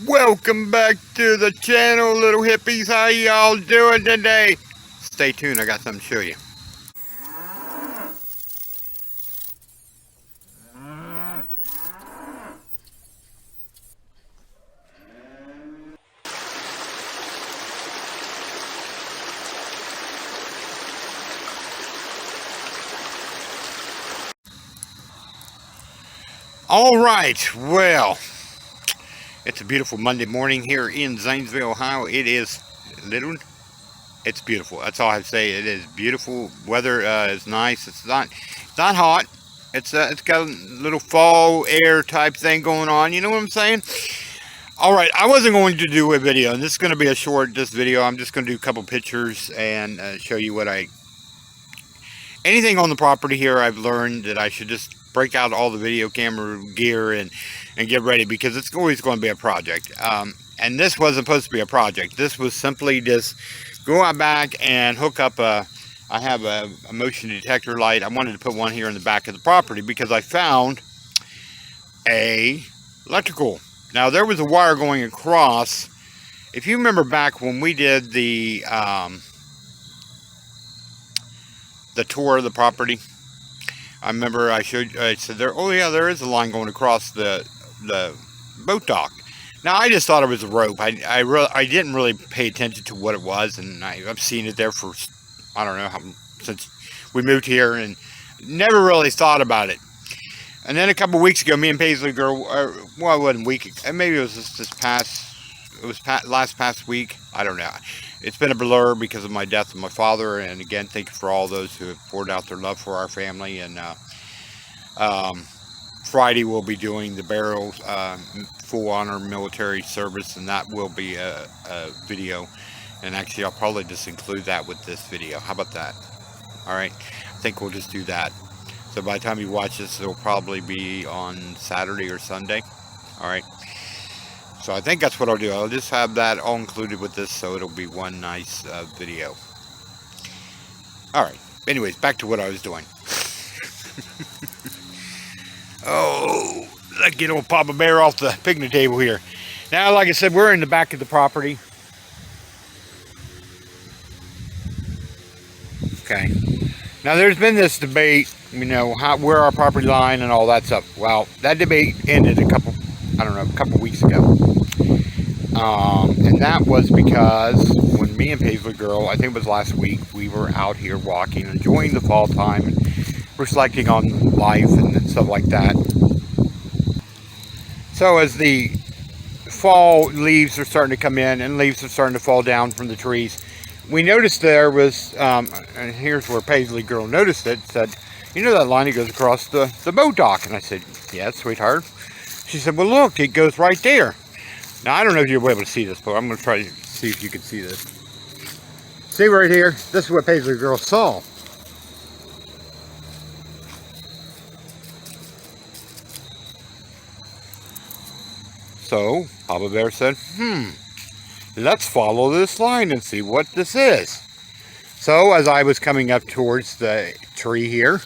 Welcome back to the channel, little hippies. How y'all doing today? Stay tuned, I got something to show you. Alright, well, it's a beautiful Monday morning here in Zanesville, Ohio. It is little, it's beautiful. That's all I have to say. It is beautiful. Weather is nice. It's not hot. It's got a little fall air type thing going on. You know what I'm saying? All right, I wasn't going to do a video, and this is going to be a short video. I'm just going to do a couple pictures and show you anything on the property here. I've learned that I should just break out all the video camera gear and get ready, because it's always going to be a project. And this wasn't supposed to be a project. This was simply just go out back and hook up I have a motion detector light. I wanted to put one here in the back of the property because I found a electrical. Now, there was a wire going across. If you remember back when we did the tour of the property, I remember I said there, oh yeah, there is a line going across the boat dock. Now, I just thought it was a rope. I didn't really pay attention to what it was, and I've seen it there for, I don't know, since we moved here, and never really thought about it. And then a couple of weeks ago, me and Paisley girl, well, it wasn't a week, maybe it was last past week, I don't know. It's been a blur because of my death of my father, and again, thank you for all those who have poured out their love for our family. And Friday we'll be doing the burial, full honor military service, and that will be a video. And actually, I'll probably just include that with this video. How about that? All right, I think we'll just do that. So by the time you watch this, it'll probably be on Saturday or Sunday. All right. So I think that's what I'll do. I'll just have that all included with this, so it'll be one nice video. All right. Anyways, back to what I was doing. Oh, let's get old Papa Bear off the picnic table here. Now, like I said, we're in the back of the property. Okay. Now, there's been this debate, you know, where our property line and all that stuff. Well, that debate ended a couple weeks ago. And that was because when me and Paisley girl, I think it was last week, we were out here walking, enjoying the fall time and reflecting on life and stuff like that. So as the fall leaves are starting to come in and leaves are starting to fall down from the trees, we noticed there was, and here's where Paisley girl noticed it, said, you know that line that goes across the boat dock? And I said, yeah, sweetheart. She said, well, look, it goes right there. Now, I don't know if you'll be able to see this, but I'm going to try to see if you can see this. See right here? This is what Paisley girl saw. So, Papa Bear said, let's follow this line and see what this is. So, as I was coming up towards the tree here,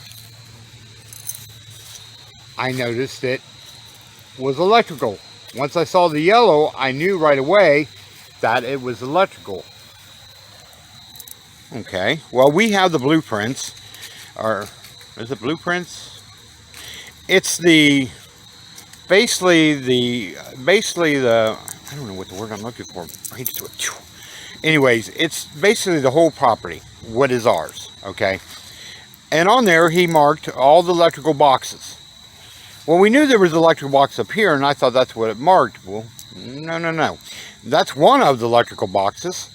I noticed it was electrical. Once I saw the yellow, I knew right away that it was electrical. Okay, well, we have the blueprints. Or, is it blueprints? It's basically the, I don't know what the word I'm looking for. Anyways, it's basically the whole property, what is ours, okay? And on there, he marked all the electrical boxes. Well, we knew there was an electrical box up here, and I thought that's what it marked. Well, no. That's one of the electrical boxes.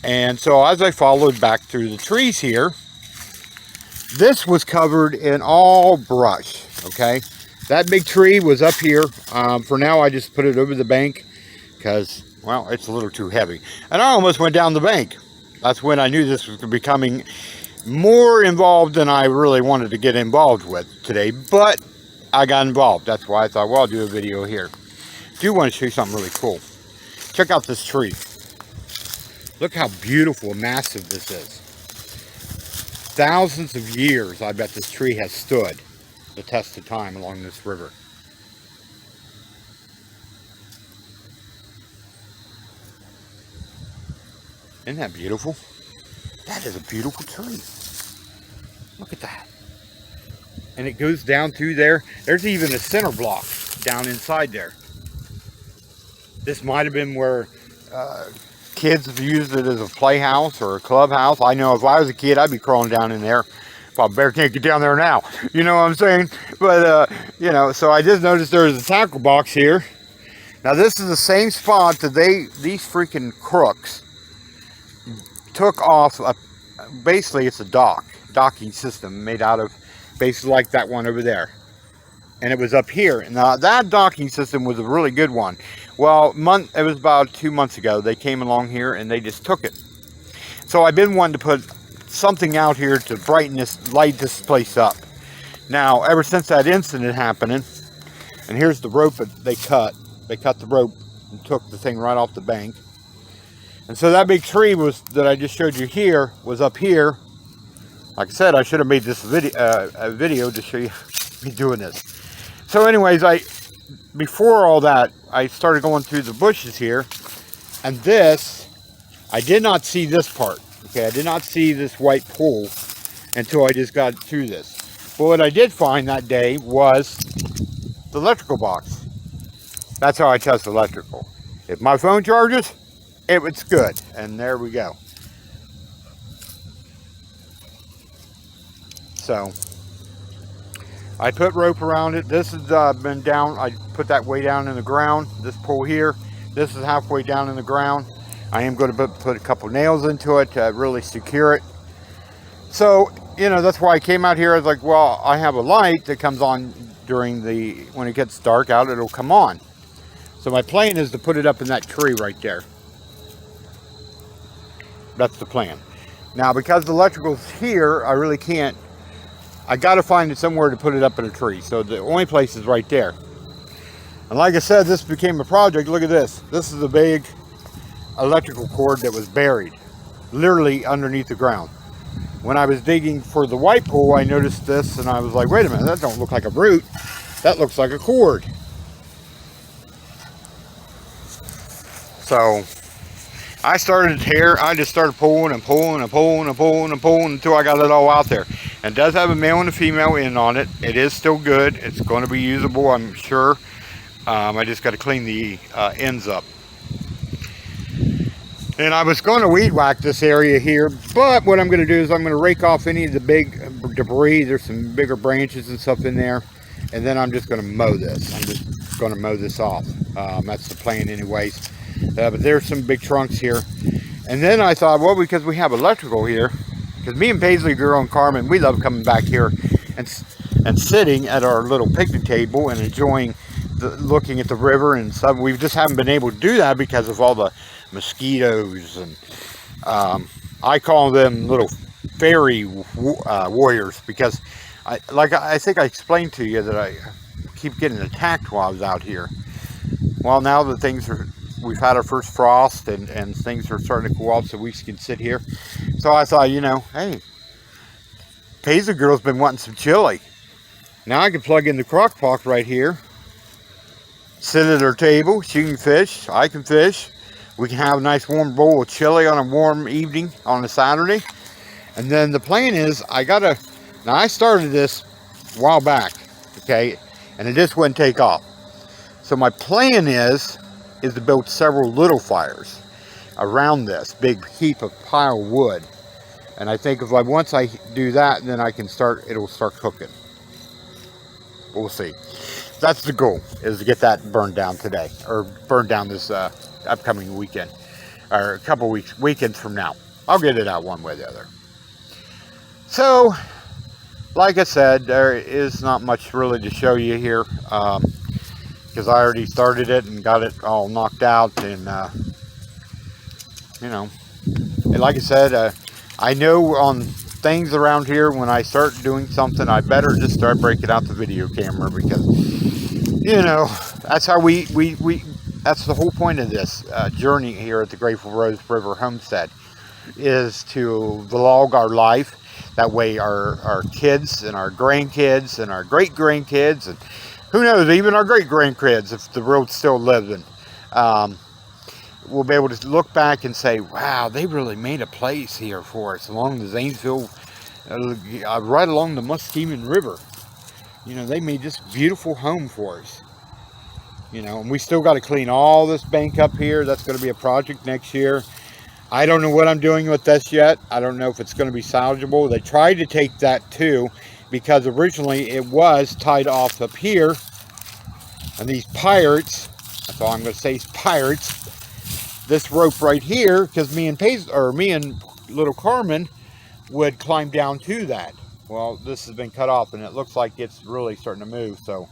And so as I followed back through the trees here, this was covered in all brush, okay? That big tree was up here. For now, I just put it over the bank because, well, it's a little too heavy. And I almost went down the bank. That's when I knew this was becoming more involved than I really wanted to get involved with today, but I got involved. That's why I thought, well, I'll do a video here. I do want to show you something really cool. Check out this tree. Look how beautiful and massive this is. Thousands of years, I bet this tree has stood the test of time along this river. Isn't that beautiful? That is a beautiful tree. Look at that. And it goes down through there. There's even a center block down inside there. This might have been where kids have used it as a playhouse or a clubhouse. I know if I was a kid, I'd be crawling down in there. Well, bear can't get down there now. You know what I'm saying? But, you know, so I just noticed there's a tackle box here. Now, this is the same spot that these freaking crooks took off. Basically, it's a docking system made out of basically like that one over there. And it was up here. Now, that docking system was a really good one. Well, it was about 2 months ago. They came along here and they just took it. So I've been wanting to put something out here to brighten this, light this place up. Now, ever since that incident happening, and here's the rope that they cut. They cut the rope and took the thing right off the bank. And so that big tree that I just showed you here was up here. Like I said, I should have made this a video to show you me doing this. So anyways, before all that, I started going through the bushes here. And this, I did not see this part. Okay, I did not see this white pole until I just got through this. But what I did find that day was the electrical box. That's how I test electrical. If my phone charges, it's good. And there we go. So, I put rope around it. This has been down. I put that way down in the ground. This pole here. This is halfway down in the ground. I am going to put a couple nails into it to really secure it. So, you know, that's why I came out here. I was like, well, I have a light that comes on when it gets dark out, it'll come on. So my plan is to put it up in that tree right there. That's the plan. Now, because the electrical's here, I really can't. I got to find it somewhere to put it up in a tree. So the only place is right there. And like I said, this became a project. Look at this. This is a big electrical cord that was buried literally underneath the ground. When I was digging for the white pole, I noticed this and I was like, wait a minute, that don't look like a root. That looks like a cord. So I started here. I just started pulling and pulling and pulling and pulling and pulling until I got it all out there. And it does have a male and a female end on it. It is still good. It's going to be usable, I'm sure. I just got to clean the ends up. And I was going to weed whack this area here, but what I'm going to do is I'm going to rake off any of the big debris. There's some bigger branches and stuff in there. And then I'm just going to mow this. I'm just going to mow this off. That's the plan anyways. But there's some big trunks here. And then I thought, well, because we have electrical here, because me and Paisley, girl, and Carmen, we love coming back here and sitting at our little picnic table and enjoying looking at the river and stuff. We just haven't been able to do that because of all the mosquitoes, and I call them little fairy warriors, because I think I explained to you that I keep getting attacked while I was out here. Well, now that we've had our first frost and things are starting to cool off so we can sit here. So I thought, you know, hey, Paisley girl's been wanting some chili. Now I can plug in the crock pot right here, sit at her table, she can fish, I can fish. We can have a nice warm bowl of chili on a warm evening on a Saturday. And then the plan is, now I started this a while back, okay, and it just wouldn't take off. So my plan is to build several little fires around this big heap of pile of wood. And I think once I do that, then it'll start cooking. We'll see. That's the goal, is to get that burned down today, or burned down this upcoming weekend, or a couple weekends from now. I'll get it out one way or the other. So, like I said, there is not much really to show you here, because I already started it and got it all knocked out, and you know, and like I said, I know on things around here, when I start doing something, I better just start breaking out the video camera, because, you know, that's how that's the whole point of this journey here at the Grateful Rose River Homestead, is to vlog our life. That way our kids and our grandkids and our great-grandkids, and who knows, even our great-grandkids, if the world's still living, we'll be able to look back and say, wow, they really made a place here for us along the Zanesville, right along the Muskegon River. You know, they made this beautiful home for us. You know, and we still got to clean all this bank up here. That's going to be a project next year. I don't know what I'm doing with this yet. I don't know if it's going to be salvageable. They tried to take that too, because originally it was tied off up here. And these pirates, that's all I'm going to say is pirates, this rope right here, because me and Paisley, or me and little Carmen would climb down to that. Well, this has been cut off and it looks like it's really starting to move. So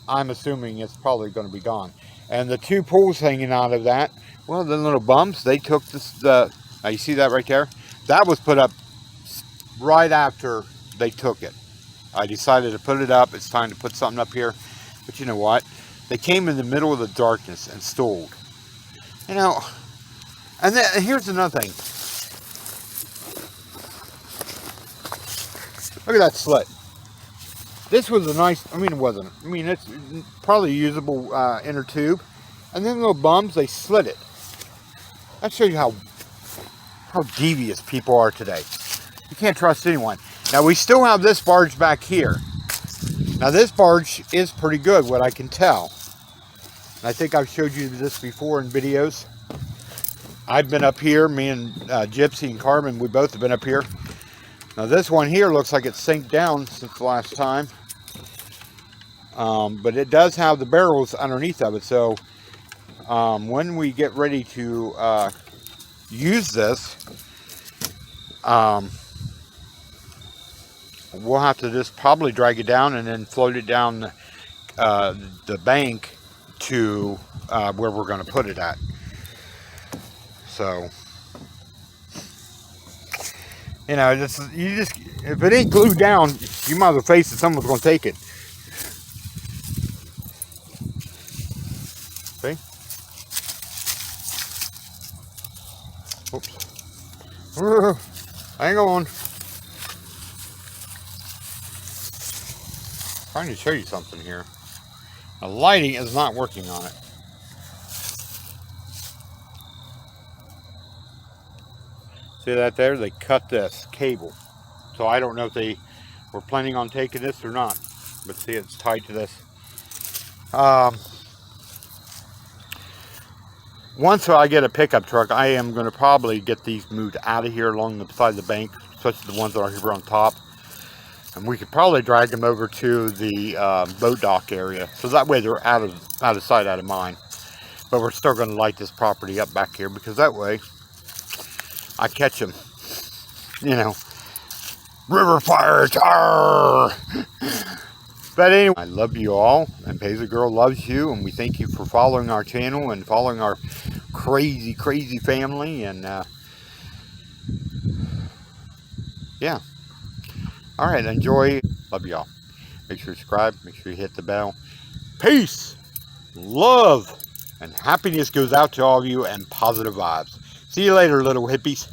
I'm assuming it's probably going to be gone. And the two poles hanging out of that, well, the little bumps, they took this, now you see that right there? That was put up right after they took it. I decided to put it up. It's time to put something up here. But you know what? They came in the middle of the darkness and stole. You know, and then here's another thing. Look at that slit. This was a nice, I mean, it wasn't. I mean, it's probably a usable inner tube. And then little bums, they slit it. That shows you how devious people are today. You can't trust anyone. Now, we still have this barge back here. Now, this barge is pretty good, what I can tell. And I think I've showed you this before in videos. I've been up here, me and Gypsy and Carmen, we both have been up here. Now, this one here looks like it's sank down since the last time. But it does have the barrels underneath of it. So, when we get ready to use this, we'll have to just probably drag it down and then float it down the bank to where we're going to put it at. So, you know, if it ain't glued down, you might as well face it. Someone's going to take it. See? Oops. Hang on. Trying to show you something here. The lighting is not working on it. See that there? They cut this cable. So I don't know if they were planning on taking this or not. But see, it's tied to this. Once I get a pickup truck, I am going to probably get these moved out of here along the side of the bank, especially the ones that are here on top. And we could probably drag them over to the boat dock area. So that way they're out of sight, out of mind. But we're still going to light this property up back here, because that way I catch them. You know, river pirates. Arr! But anyway, I love you all, and Paisley Girl loves you, and we thank you for following our channel and following our crazy, crazy family. And yeah. All right, enjoy. Love y'all. Make sure you subscribe. Make sure you hit the bell. Peace, love, and happiness goes out to all of you, and positive vibes. See you later, little hippies.